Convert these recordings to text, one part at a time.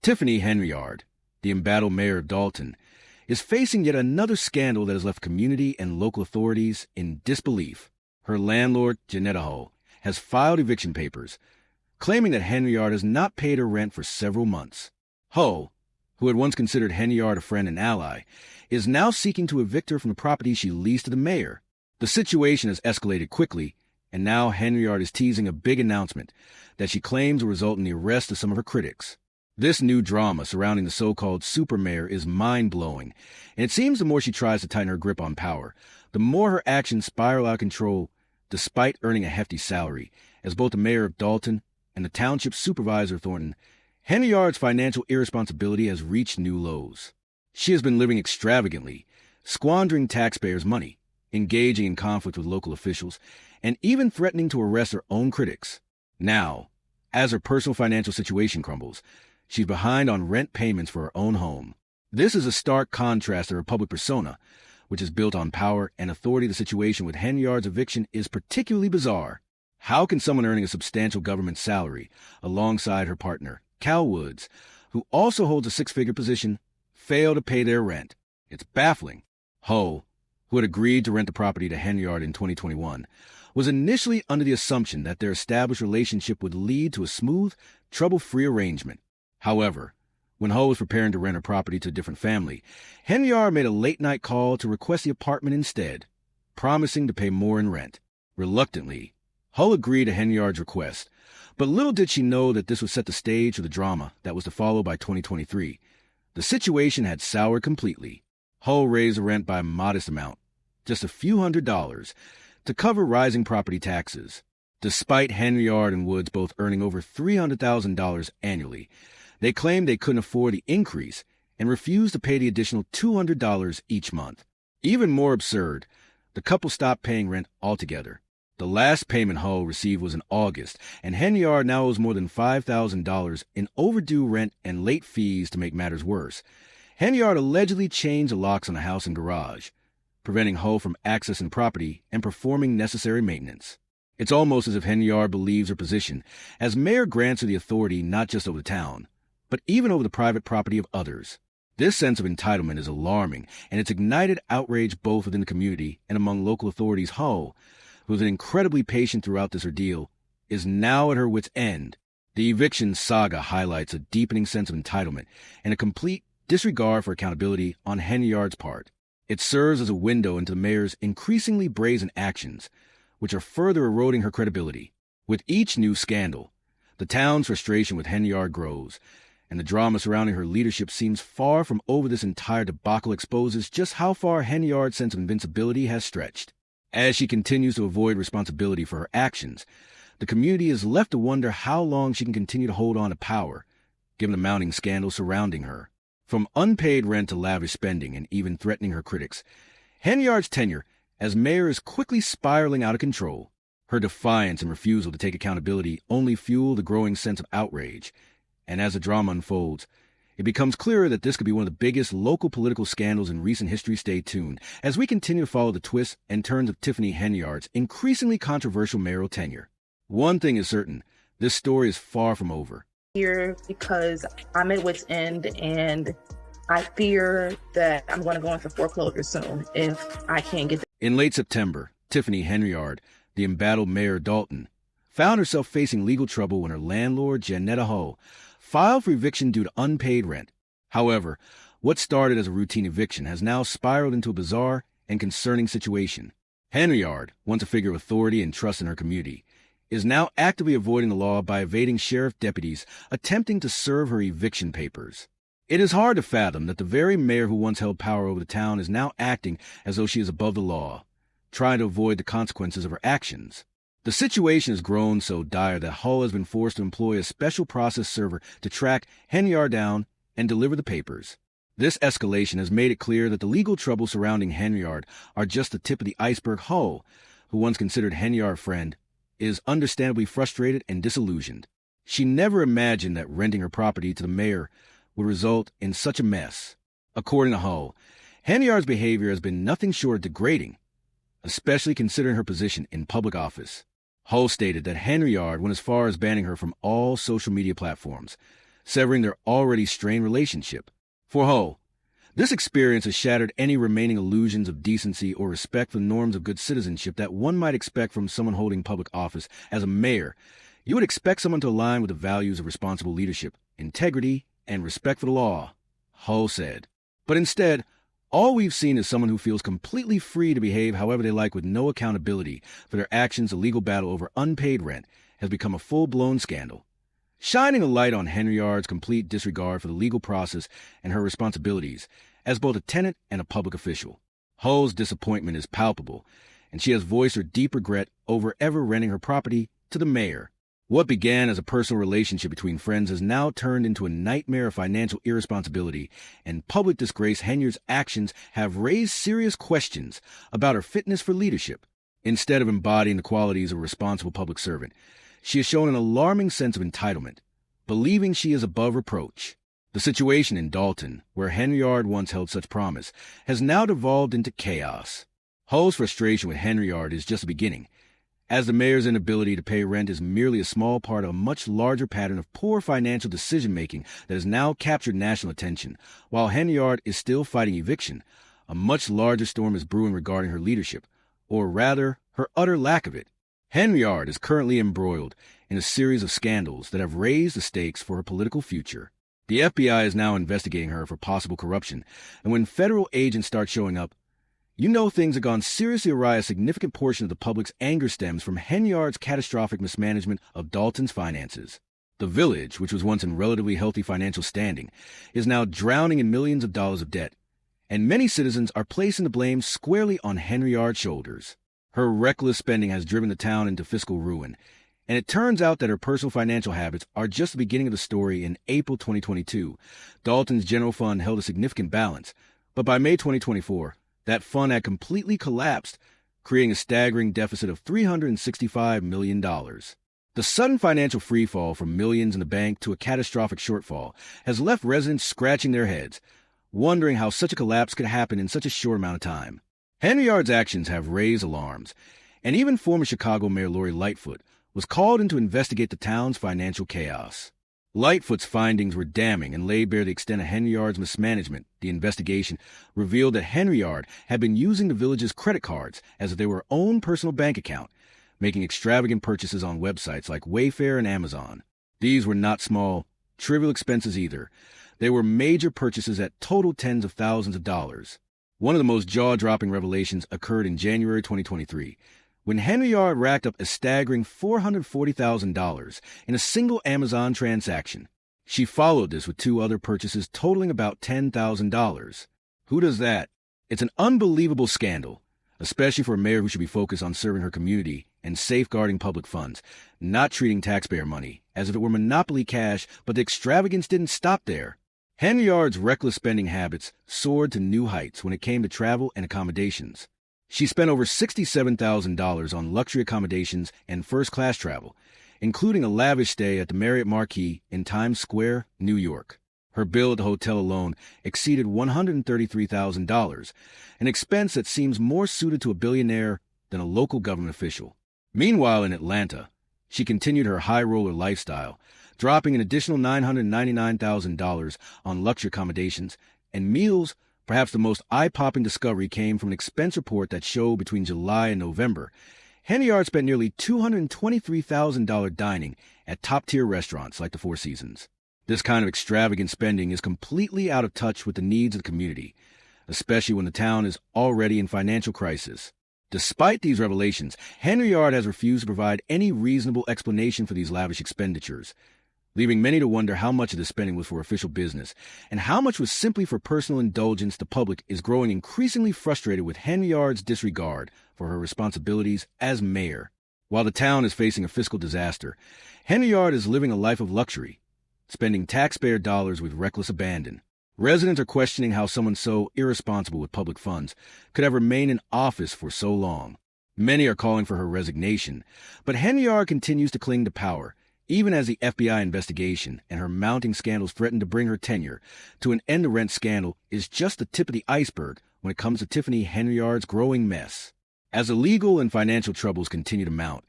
Tiffany Henyard, the embattled mayor of Dalton, is facing yet another scandal that has left community and local authorities in disbelief. Her landlord, Janetta Ho, has filed eviction papers, claiming that Henyard has not paid her rent for several months. Ho, who had once considered Henyard a friend and ally, is now seeking to evict her from the property she leased to the mayor. The situation has escalated quickly, and now Henyard is teasing a big announcement that she claims will result in the arrest of some of her critics. This new drama surrounding the so-called super mayor is mind-blowing, and it seems the more she tries to tighten her grip on power, the more her actions spiral out of control, despite earning a hefty salary. As both the mayor of Dalton and the township supervisor Thornton, Henyard's financial irresponsibility has reached new lows. She has been living extravagantly, squandering taxpayers' money, engaging in conflict with local officials, and even threatening to arrest her own critics. Now, as her personal financial situation crumbles, she's behind on rent payments for her own home. This is a stark contrast to her public persona, which is built on power and authority. The situation with Henyard's eviction is particularly bizarre. How can someone earning a substantial government salary, alongside her partner, Cal Woods, who also holds a six-figure position, fail to pay their rent? It's baffling. Ho, who had agreed to rent the property to Henyard in 2021, was initially under the assumption that their established relationship would lead to a smooth, trouble-free arrangement. However, when Ho was preparing to rent her property to a different family, Henyard made a late-night call to request the apartment instead, promising to pay more in rent. Reluctantly, Ho agreed to Henyard's request, but little did she know that this would set the stage for the drama that was to follow by 2023. The situation had soured completely. Ho raised the rent by a modest amount, just a few $100s, to cover rising property taxes. Despite Henyard and Woods both earning over $300,000 annually, they claimed they couldn't afford the increase and refused to pay the additional $200 each month. Even more absurd, the couple stopped paying rent altogether. The last payment Ho received was in August, and Henyard now owes more than $5,000 in overdue rent and late fees. To make matters worse, Henyard allegedly changed the locks on the house and garage, preventing Ho from accessing property and performing necessary maintenance. It's almost as if Henyard believes her position as mayor grants her the authority not just over the town, but even over the private property of others. This sense of entitlement is alarming, and it's ignited outrage both within the community and among local authorities. Ho, who's been incredibly patient throughout this ordeal, is now at her wit's end. The eviction saga highlights a deepening sense of entitlement and a complete disregard for accountability on Henyard's part. It serves as a window into the mayor's increasingly brazen actions, which are further eroding her credibility. With each new scandal, the town's frustration with Henyard grows, and the drama surrounding her leadership seems far from over. This entire debacle exposes just how far Henyard's sense of invincibility has stretched. As she continues to avoid responsibility for her actions, the community is left to wonder how long she can continue to hold on to power, given the mounting scandals surrounding her. From unpaid rent to lavish spending and even threatening her critics, Henyard's tenure as mayor is quickly spiraling out of control. Her defiance and refusal to take accountability only fuel the growing sense of outrage, and as the drama unfolds, it becomes clearer that this could be one of the biggest local political scandals in recent history. Stay tuned as we continue to follow the twists and turns of Tiffany Henyard's increasingly controversial mayoral tenure. One thing is certain, this story is far from over. Here because I'm at wit's end, and I fear that I'm going to go into foreclosure soon if I can't get. In late September, Tiffany Henyard, the embattled mayor of Dalton, found herself facing legal trouble when her landlord, Janetta Ho, filed for eviction due to unpaid rent. However, what started as a routine eviction has now spiraled into a bizarre and concerning situation. Henyard, once a figure of authority and trust in her community, is now actively avoiding the law by evading sheriff deputies attempting to serve her eviction papers. It is hard to fathom that the very mayor who once held power over the town is now acting as though she is above the law, trying to avoid the consequences of her actions. The situation has grown so dire that Hull has been forced to employ a special process server to track Henyard down and deliver the papers. This escalation has made it clear that the legal troubles surrounding Henyard are just the tip of the iceberg. Hull, who once considered Henyard a friend, is understandably frustrated and disillusioned. She never imagined that renting her property to the mayor would result in such a mess. According to Hull, Henyard's behavior has been nothing short of degrading, especially considering her position in public office. Hull stated that Henyard went as far as banning her from all social media platforms, severing their already strained relationship. For Ho, this experience has shattered any remaining illusions of decency or respect for the norms of good citizenship that one might expect from someone holding public office. As a mayor, you would expect someone to align with the values of responsible leadership, integrity, and respect for the law, Ho said. But instead, all we've seen is someone who feels completely free to behave however they like with no accountability for their actions. A legal battle over unpaid rent has become a full-blown scandal, shining a light on Henyard's complete disregard for the legal process and her responsibilities as both a tenant and a public official. Ho's disappointment is palpable, and she has voiced her deep regret over ever renting her property to the mayor. What began as a personal relationship between friends has now turned into a nightmare of financial irresponsibility and public disgrace. Henyard's actions have raised serious questions about her fitness for leadership. Instead of embodying the qualities of a responsible public servant, she has shown an alarming sense of entitlement, believing she is above reproach. The situation in Dalton, where Henyard once held such promise, has now devolved into chaos. Ho's frustration with Henyard is just the beginning, as the mayor's inability to pay rent is merely a small part of a much larger pattern of poor financial decision-making that has now captured national attention. While Henyard is still fighting eviction, a much larger storm is brewing regarding her leadership, or rather, her utter lack of it. Henyard is currently embroiled in a series of scandals that have raised the stakes for her political future. The FBI is now investigating her for possible corruption, and when federal agents start showing up, you know things have gone seriously awry. A significant portion of the public's anger stems from Henyard's catastrophic mismanagement of Dalton's finances. The village, which was once in relatively healthy financial standing, is now drowning in millions of dollars of debt, and many citizens are placing the blame squarely on Henyard's shoulders. Her reckless spending has driven the town into fiscal ruin, and it turns out that her personal financial habits are just the beginning of the story. In April 2022, Dalton's general fund held a significant balance, but by May 2024, that fund had completely collapsed, creating a staggering deficit of $365 million. The sudden financial freefall from millions in the bank to a catastrophic shortfall has left residents scratching their heads, wondering how such a collapse could happen in such a short amount of time. Henyard's actions have raised alarms, and even former Chicago Mayor Lori Lightfoot was called in to investigate the town's financial chaos. Lightfoot's findings were damning and laid bare the extent of Henyard's mismanagement. The investigation revealed that Henyard had been using the village's credit cards as if they were her own personal bank account, making extravagant purchases on websites like Wayfair and Amazon. These were not small, trivial expenses either. They were major purchases that totaled tens of thousands of dollars. One of the most jaw-dropping revelations occurred in January 2023, when Henyard racked up a staggering $440,000 in a single Amazon transaction. She followed this with two other purchases totaling about $10,000. Who does that? It's an unbelievable scandal, especially for a mayor who should be focused on serving her community and safeguarding public funds, not treating taxpayer money as if it were monopoly cash. But the extravagance didn't stop there. Henyard's reckless spending habits soared to new heights when it came to travel and accommodations. She spent over $67,000 on luxury accommodations and first-class travel, including a lavish stay at the Marriott Marquis in Times Square, New York. Her bill at the hotel alone exceeded $133,000, an expense that seems more suited to a billionaire than a local government official. Meanwhile, in Atlanta, she continued her high-roller lifestyle, dropping an additional $999,000 on luxury accommodations and meals. Perhaps the most eye-popping discovery came from an expense report that showed between July and November, Henyard spent nearly $223,000 dining at top-tier restaurants like the Four Seasons. This kind of extravagant spending is completely out of touch with the needs of the community, especially when the town is already in financial crisis. Despite these revelations, Henyard has refused to provide any reasonable explanation for these lavish expenditures, leaving many to wonder how much of the spending was for official business and how much was simply for personal indulgence. The public is growing increasingly frustrated with Henyard's disregard for her responsibilities as mayor. While the town is facing a fiscal disaster, Henyard is living a life of luxury, spending taxpayer dollars with reckless abandon. Residents are questioning how someone so irresponsible with public funds could have remained in office for so long. Many are calling for her resignation, but Henyard continues to cling to power, even as the FBI investigation and her mounting scandals threaten to bring her tenure to an end. The rent scandal is just the tip of the iceberg when it comes to Tiffany Henyard's growing mess. As the legal and financial troubles continue to mount,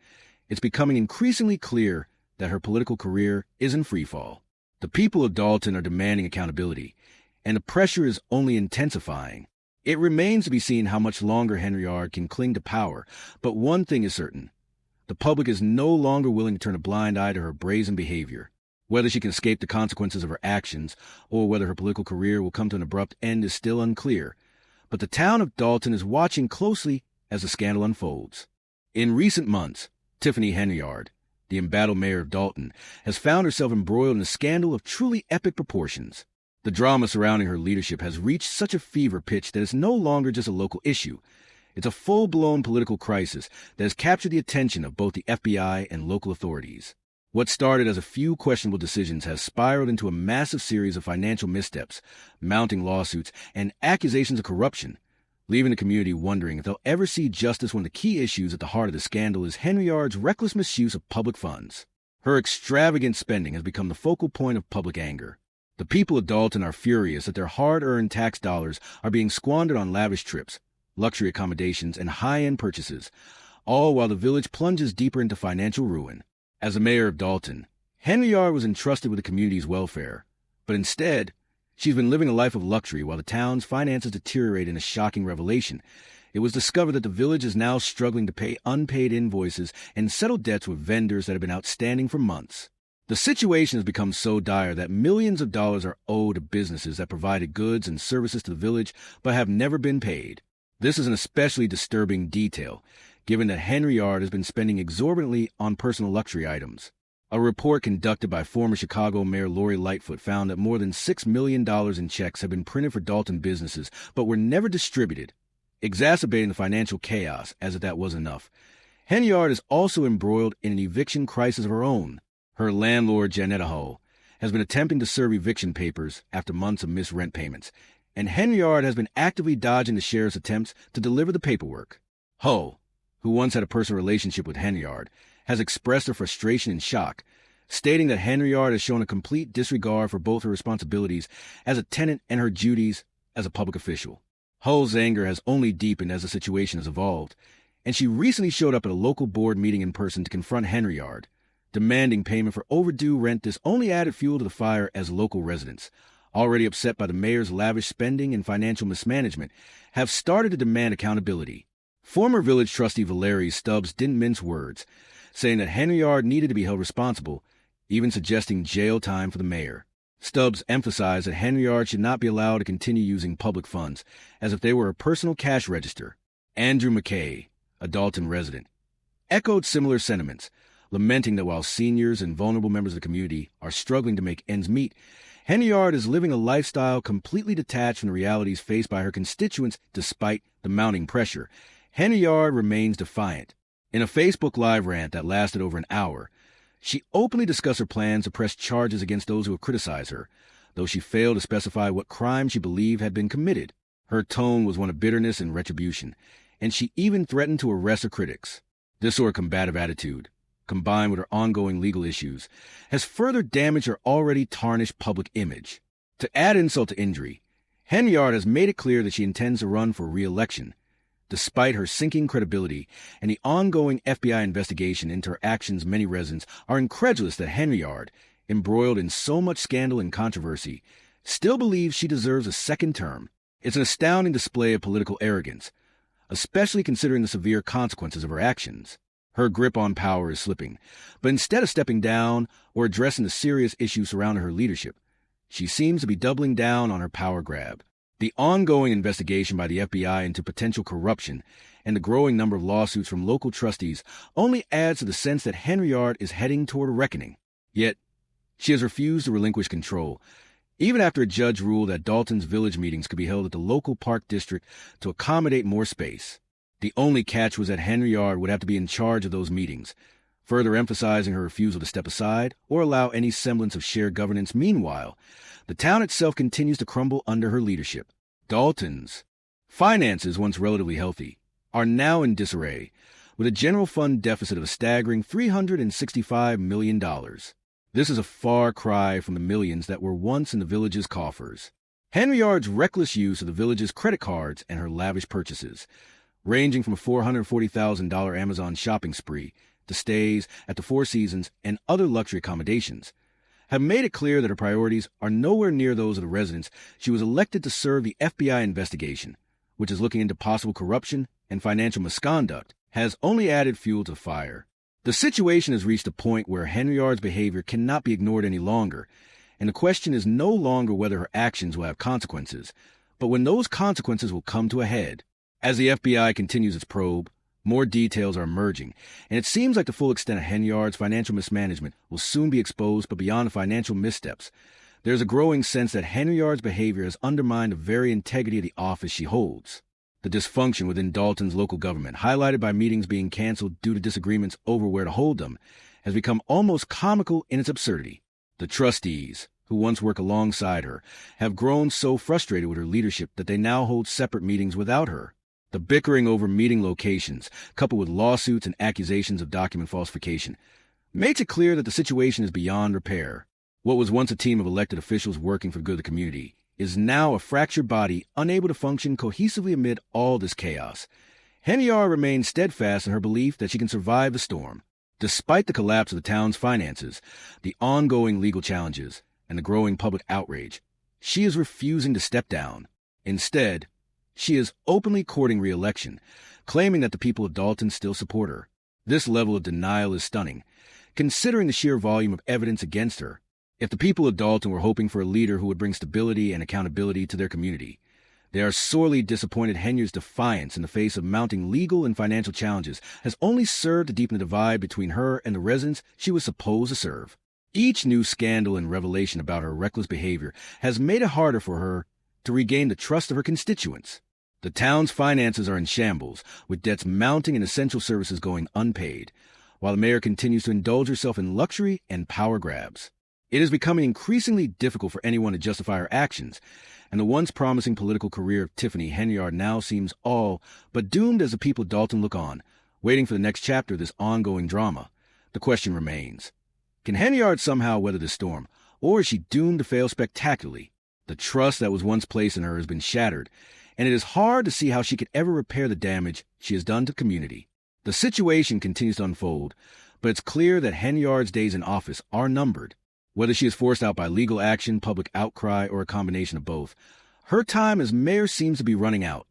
it's becoming increasingly clear that her political career is in freefall. The people of Dalton are demanding accountability, and the pressure is only intensifying. It remains to be seen how much longer Henyard can cling to power, but one thing is certain. The public is no longer willing to turn a blind eye to her brazen behavior. Whether she can escape the consequences of her actions, or whether her political career will come to an abrupt end is still unclear. But the town of Dalton is watching closely as the scandal unfolds. In recent months, Tiffany Henyard, the embattled mayor of Dalton, has found herself embroiled in a scandal of truly epic proportions. The drama surrounding her leadership has reached such a fever pitch that it's no longer just a local issue. It's a full-blown political crisis that has captured the attention of both the FBI and local authorities. What started as a few questionable decisions has spiraled into a massive series of financial missteps, mounting lawsuits, and accusations of corruption, leaving the community wondering if they'll ever see justice when the key issues at the heart of the scandal is Henyard's reckless misuse of public funds. Her extravagant spending has become the focal point of public anger. The people of Dalton are furious that their hard-earned tax dollars are being squandered on lavish trips, luxury accommodations, and high-end purchases, all while the village plunges deeper into financial ruin. As the mayor of Dalton, Henyard was entrusted with the community's welfare, but instead, she's been living a life of luxury while the town's finances deteriorate in a shocking revelation. It was discovered that the village is now struggling to pay unpaid invoices and settle debts with vendors that have been outstanding for months. The situation has become so dire that millions of dollars are owed to businesses that provided goods and services to the village but have never been paid. This is an especially disturbing detail, given that Henyard has been spending exorbitantly on personal luxury items. A report conducted by former Chicago Mayor Lori Lightfoot found that more than $6 million in checks have been printed for Dalton businesses but were never distributed, exacerbating the financial chaos as if that was enough. Henyard is also embroiled in an eviction crisis of her own. Her landlord, Janetta Ho, has been attempting to serve eviction papers after months of missed rent payments, and Henyard has been actively dodging the sheriff's attempts to deliver the paperwork. Ho, who once had a personal relationship with Henyard, has expressed her frustration and shock, stating that Henyard has shown a complete disregard for both her responsibilities as a tenant and her duties as a public official. Ho's anger has only deepened as the situation has evolved, and she recently showed up at a local board meeting in person to confront Henyard, demanding payment for overdue rent. This only added fuel to the fire as local residents, already upset by the mayor's lavish spending and financial mismanagement, have started to demand accountability. Former village trustee Valerie Stubbs didn't mince words, saying that Henyard needed to be held responsible, even suggesting jail time for the mayor. Stubbs emphasized that Henyard should not be allowed to continue using public funds, as if they were a personal cash register. Andrew McKay, a Dalton resident, echoed similar sentiments, lamenting that while seniors and vulnerable members of the community are struggling to make ends meet, Henyard is living a lifestyle completely detached from the realities faced by her constituents despite the mounting pressure. Henyard remains defiant. In a Facebook Live rant that lasted over an hour, she openly discussed her plans to press charges against those who have criticized her, though she failed to specify what crime she believed had been committed. Her tone was one of bitterness and retribution, and she even threatened to arrest her critics. This sort of combative attitude, combined with her ongoing legal issues, has further damaged her already tarnished public image. To add insult to injury, Henyard has made it clear that she intends to run for re-election. Despite her sinking credibility and the ongoing FBI investigation into her actions, many residents are incredulous that Henyard, embroiled in so much scandal and controversy, still believes she deserves a second term. It's an astounding display of political arrogance, especially considering the severe consequences of her actions. Her grip on power is slipping, but instead of stepping down or addressing the serious issues surrounding her leadership, she seems to be doubling down on her power grab. The ongoing investigation by the FBI into potential corruption and the growing number of lawsuits from local trustees only adds to the sense that Henyard is heading toward a reckoning. Yet, she has refused to relinquish control, even after a judge ruled that Dalton's village meetings could be held at the local park district to accommodate more space. The only catch was that Henyard would have to be in charge of those meetings, further emphasizing her refusal to step aside or allow any semblance of shared governance. Meanwhile, the town itself continues to crumble under her leadership. Dalton's finances, once relatively healthy, are now in disarray, with a general fund deficit of a staggering $365 million. This is a far cry from the millions that were once in the village's coffers. Henyard's reckless use of the village's credit cards and her lavish purchases, ranging from a $440,000 Amazon shopping spree to stays at the Four Seasons and other luxury accommodations, have made it clear that her priorities are nowhere near those of the residents she was elected to serve. The FBI investigation, which is looking into possible corruption and financial misconduct, has only added fuel to the fire. The situation has reached a point where Henyard's behavior cannot be ignored any longer, and the question is no longer whether her actions will have consequences, but when those consequences will come to a head. As the FBI continues its probe, more details are emerging, and it seems like the full extent of Henyard's financial mismanagement will soon be exposed. But beyond the financial missteps, there's a growing sense that Henyard's behavior has undermined the very integrity of the office she holds. The dysfunction within Dalton's local government, highlighted by meetings being canceled due to disagreements over where to hold them, has become almost comical in its absurdity. The trustees, who once worked alongside her, have grown so frustrated with her leadership that they now hold separate meetings without her. The bickering over meeting locations, coupled with lawsuits and accusations of document falsification, makes it clear that the situation is beyond repair. What was once a team of elected officials working for the good of the community is now a fractured body unable to function cohesively amid all this chaos. Henyard remains steadfast in her belief that she can survive the storm. Despite the collapse of the town's finances, the ongoing legal challenges, and the growing public outrage, she is refusing to step down. Instead, she is openly courting re-election, claiming that the people of Dalton still support her. This level of denial is stunning, considering the sheer volume of evidence against her. If the people of Dalton were hoping for a leader who would bring stability and accountability to their community, they are sorely disappointed. Henyard's defiance in the face of mounting legal and financial challenges has only served to deepen the divide between her and the residents she was supposed to serve. Each new scandal and revelation about her reckless behavior has made it harder for her to regain the trust of her constituents. The town's finances are in shambles, with debts mounting and essential services going unpaid, while the mayor continues to indulge herself in luxury and power grabs. It is becoming increasingly difficult for anyone to justify her actions, and the once promising political career of Tiffany Henyard now seems all but doomed as the people of Dalton look on, waiting for the next chapter of this ongoing drama. The question remains, can Henyard somehow weather this storm, or is she doomed to fail spectacularly? The trust that was once placed in her has been shattered, and it is hard to see how she could ever repair the damage she has done to the community. The situation continues to unfold, but it's clear that Henyard's days in office are numbered. Whether she is forced out by legal action, public outcry, or a combination of both, her time as mayor seems to be running out.